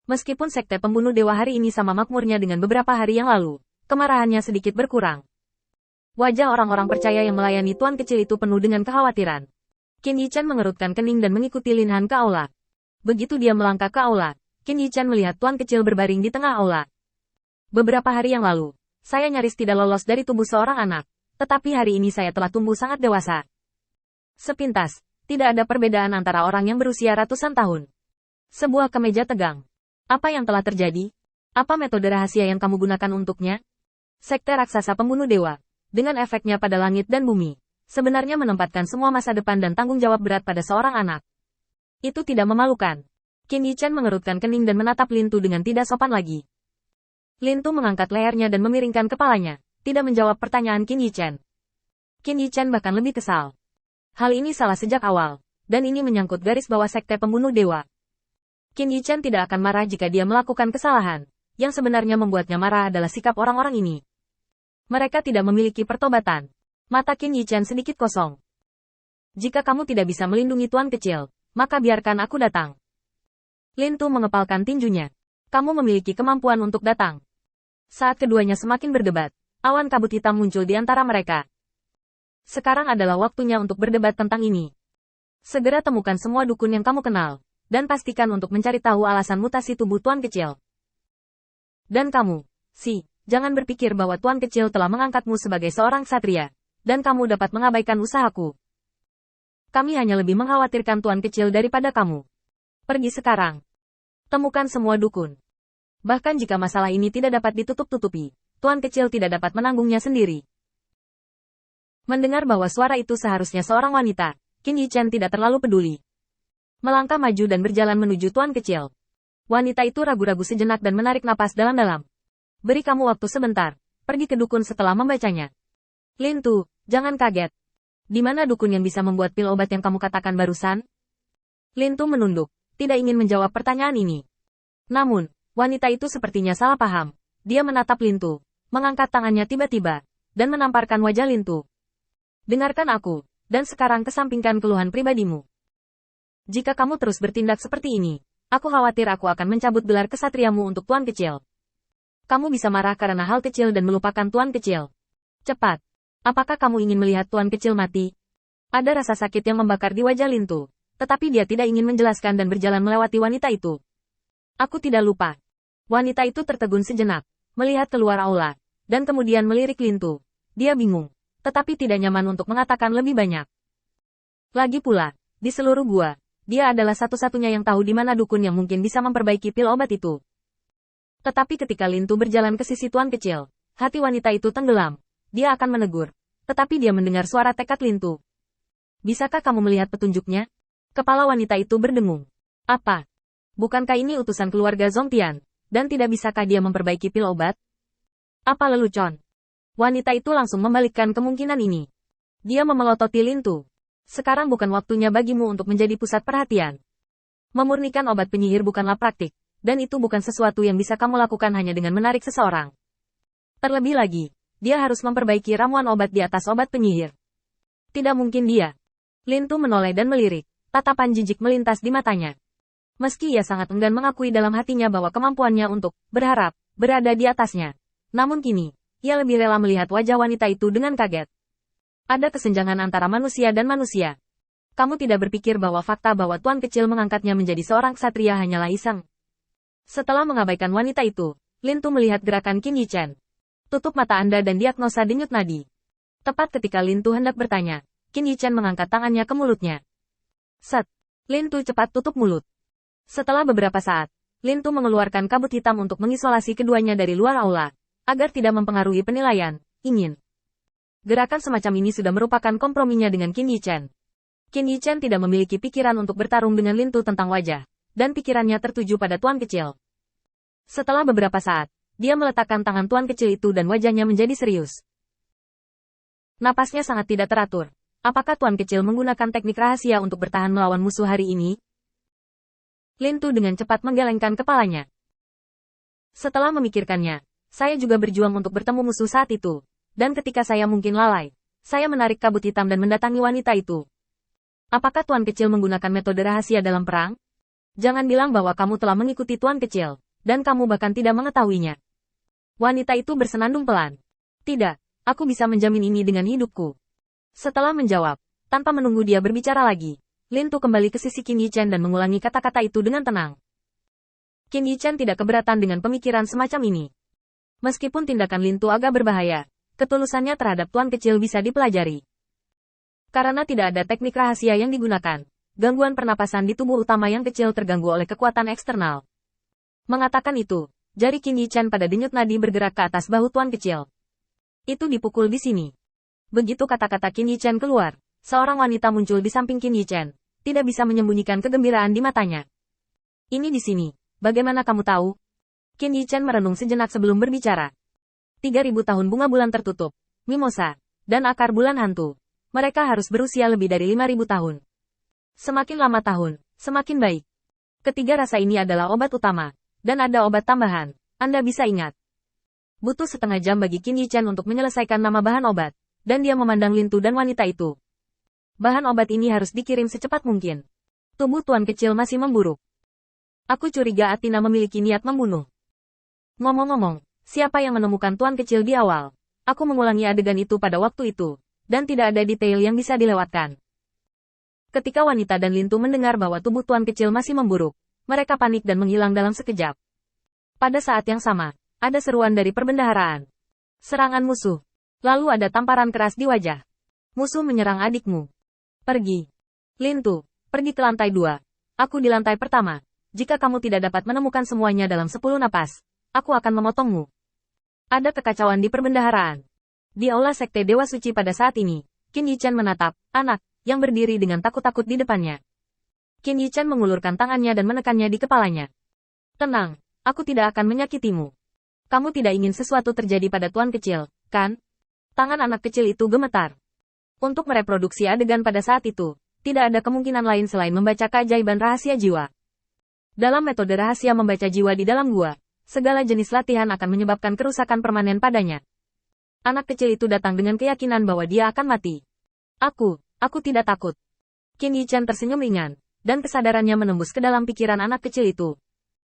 Meskipun sekte pembunuh dewa hari ini sama makmurnya dengan beberapa hari yang lalu, kemarahannya sedikit berkurang. Wajah orang-orang percaya yang melayani tuan kecil itu penuh dengan kekhawatiran. Qin Yichan mengerutkan kening dan mengikuti Lin Han ke aula. Begitu dia melangkah ke aula, Qin Yichan melihat tuan kecil berbaring di tengah aula. Beberapa hari yang lalu, saya nyaris tidak lolos dari tubuh seorang anak, tetapi hari ini saya telah tumbuh sangat dewasa. Sepintas, tidak ada perbedaan antara orang yang berusia ratusan tahun. Sebuah kemeja tegang. Apa yang telah terjadi? Apa metode rahasia yang kamu gunakan untuknya? Sekte raksasa pembunuh dewa, dengan efeknya pada langit dan bumi, sebenarnya menempatkan semua masa depan dan tanggung jawab berat pada seorang anak. Itu tidak memalukan. Qin Yichan mengerutkan kening dan menatap Lin Tu dengan tidak sopan lagi. Lin Tu mengangkat lehernya dan memiringkan kepalanya, tidak menjawab pertanyaan Qin Yichan. Qin Yichan bahkan lebih kesal. Hal ini salah sejak awal, dan ini menyangkut garis bawah sekte pembunuh dewa. Qin Yichan tidak akan marah jika dia melakukan kesalahan. Yang sebenarnya membuatnya marah adalah sikap orang-orang ini. Mereka tidak memiliki pertobatan. Mata Qin Yichan sedikit kosong. Jika kamu tidak bisa melindungi tuan kecil, maka biarkan aku datang. Lin Tu mengepalkan tinjunya. Kamu memiliki kemampuan untuk datang. Saat keduanya semakin berdebat, awan kabut hitam muncul di antara mereka. Sekarang adalah waktunya untuk berdebat tentang ini. Segera temukan semua dukun yang kamu kenal. Dan pastikan untuk mencari tahu alasan mutasi tubuh tuan kecil. Dan kamu, jangan berpikir bahwa tuan kecil telah mengangkatmu sebagai seorang ksatria, dan kamu dapat mengabaikan usahaku. Kami hanya lebih mengkhawatirkan tuan kecil daripada kamu. Pergi sekarang. Temukan semua dukun. Bahkan jika masalah ini tidak dapat ditutup-tutupi, tuan kecil tidak dapat menanggungnya sendiri. Mendengar bahwa suara itu seharusnya seorang wanita, Qin Yichan tidak terlalu peduli. Melangkah maju dan berjalan menuju tuan kecil. Wanita itu ragu-ragu sejenak dan menarik napas dalam-dalam. Beri kamu waktu sebentar. Pergi ke dukun setelah membacanya. Lin Tu, jangan kaget. Di mana dukun yang bisa membuat pil obat yang kamu katakan barusan? Lin Tu menunduk, tidak ingin menjawab pertanyaan ini. Namun, wanita itu sepertinya salah paham. Dia menatap Lin Tu, mengangkat tangannya tiba-tiba, dan menamparkan wajah Lin Tu. Dengarkan aku, dan sekarang kesampingkan keluhan pribadimu. Jika kamu terus bertindak seperti ini, aku khawatir aku akan mencabut gelar kesatriamu untuk tuan kecil. Kamu bisa marah karena hal kecil dan melupakan tuan kecil. Cepat. Apakah kamu ingin melihat tuan kecil mati? Ada rasa sakit yang membakar di wajah Lin Tu, tetapi dia tidak ingin menjelaskan dan berjalan melewati wanita itu. Aku tidak lupa. Wanita itu tertegun sejenak, melihat keluar aula, dan kemudian melirik Lin Tu. Dia bingung, tetapi tidak nyaman untuk mengatakan lebih banyak. Lagi pula, di seluruh gua, dia adalah satu-satunya yang tahu di mana dukun yang mungkin bisa memperbaiki pil obat itu. Tetapi ketika Lin Tu berjalan ke sisi tuan kecil, hati wanita itu tenggelam. Dia akan menegur. Tetapi dia mendengar suara tekad Lin Tu. Bisakah kamu melihat petunjuknya? Kepala wanita itu berdengung. Apa? Bukankah ini utusan keluarga Zongtian? Dan tidak bisakah dia memperbaiki pil obat? Apa lelucon? Wanita itu langsung membalikkan kemungkinan ini. Dia memelototi Lin Tu. Sekarang bukan waktunya bagimu untuk menjadi pusat perhatian. Memurnikan obat penyihir bukanlah praktik, dan itu bukan sesuatu yang bisa kamu lakukan hanya dengan menarik seseorang. Terlebih lagi, dia harus memperbaiki ramuan obat di atas obat penyihir. Tidak mungkin dia. Lin Tu menoleh dan melirik, tatapan jijik melintas di matanya. Meski ia sangat enggan mengakui dalam hatinya bahwa kemampuannya untuk berharap berada di atasnya. Namun kini, ia lebih rela melihat wajah wanita itu dengan kaget. Ada kesenjangan antara manusia dan manusia. Kamu tidak berpikir bahwa fakta bahwa tuan kecil mengangkatnya menjadi seorang ksatria hanyalah iseng. Setelah mengabaikan wanita itu, Lin Tu melihat gerakan Qin Yichan. Tutup mata Anda dan diagnosa denyut nadi. Tepat ketika Lin Tu hendak bertanya, Qin Yichan mengangkat tangannya ke mulutnya. Set. Lin Tu cepat tutup mulut. Setelah beberapa saat, Lin Tu mengeluarkan kabut hitam untuk mengisolasi keduanya dari luar aula, agar tidak mempengaruhi penilaian. Gerakan semacam ini sudah merupakan komprominya dengan Qin Yichan. Qin Yichan tidak memiliki pikiran untuk bertarung dengan Lin Tu tentang wajah, dan pikirannya tertuju pada tuan kecil. Setelah beberapa saat, dia meletakkan tangan tuan kecil itu dan wajahnya menjadi serius. Napasnya sangat tidak teratur. Apakah tuan kecil menggunakan teknik rahasia untuk bertahan melawan musuh hari ini? Lin Tu dengan cepat menggelengkan kepalanya. Setelah memikirkannya, saya juga berjuang untuk bertemu musuh saat itu. Dan ketika saya mungkin lalai, saya menarik kabut hitam dan mendatangi wanita itu. Apakah tuan kecil menggunakan metode rahasia dalam perang? Jangan bilang bahwa kamu telah mengikuti tuan kecil, dan kamu bahkan tidak mengetahuinya. Wanita itu bersenandung pelan. Tidak, aku bisa menjamin ini dengan hidupku. Setelah menjawab, tanpa menunggu dia berbicara lagi, Lin Tu kembali ke sisi Qin Yichen dan mengulangi kata-kata itu dengan tenang. Qin Yichen tidak keberatan dengan pemikiran semacam ini. Meskipun tindakan Lin Tu agak berbahaya, ketulusannya terhadap tuan kecil bisa dipelajari. Karena tidak ada teknik rahasia yang digunakan, gangguan pernapasan di tubuh utama yang kecil terganggu oleh kekuatan eksternal. Mengatakan itu, jari Qin Yichen pada denyut nadi bergerak ke atas bahu tuan kecil. Itu dipukul di sini. Begitu kata-kata Qin Yichen keluar, seorang wanita muncul di samping Qin Yichen, tidak bisa menyembunyikan kegembiraan di matanya. Ini di sini, bagaimana kamu tahu? Qin Yichen merenung sejenak sebelum berbicara. 3.000 tahun bunga bulan tertutup, mimosa, dan akar bulan hantu. Mereka harus berusia lebih dari 5.000 tahun. Semakin lama tahun, semakin baik. Ketiga rasa ini adalah obat utama, dan ada obat tambahan, Anda bisa ingat. Butuh setengah jam bagi Qin Yichen untuk menyelesaikan nama bahan obat, dan dia memandang Lin Tu dan wanita itu. Bahan obat ini harus dikirim secepat mungkin. Tubuh tuan kecil masih memburuk. Aku curiga Athena memiliki niat membunuh. Ngomong-ngomong, siapa yang menemukan tuan kecil di awal? Aku mengulangi adegan itu pada waktu itu, dan tidak ada detail yang bisa dilewatkan. Ketika wanita dan Lin Tu mendengar bahwa tubuh tuan kecil masih memburuk, mereka panik dan menghilang dalam sekejap. Pada saat yang sama, ada seruan dari perbendaharaan. Serangan musuh. Lalu ada tamparan keras di wajah. Musuh menyerang adikmu. Pergi. Lin Tu, pergi ke lantai 2. Aku di lantai pertama. Jika kamu tidak dapat menemukan semuanya dalam 10 napas, aku akan memotongmu. Ada kekacauan di perbendaharaan. Di aula sekte Dewa Suci pada saat ini, Qin Yichen menatap anak yang berdiri dengan takut-takut di depannya. Qin Yichen mengulurkan tangannya dan menekannya di kepalanya. Tenang, aku tidak akan menyakitimu. Kamu tidak ingin sesuatu terjadi pada tuan kecil, kan? Tangan anak kecil itu gemetar. Untuk mereproduksi adegan pada saat itu, tidak ada kemungkinan lain selain membaca keajaiban rahasia jiwa. Dalam metode rahasia membaca jiwa di dalam gua, segala jenis latihan akan menyebabkan kerusakan permanen padanya. Anak kecil itu datang dengan keyakinan bahwa dia akan mati. Aku tidak takut. Qin Yichen tersenyum ringan, dan kesadarannya menembus ke dalam pikiran anak kecil itu.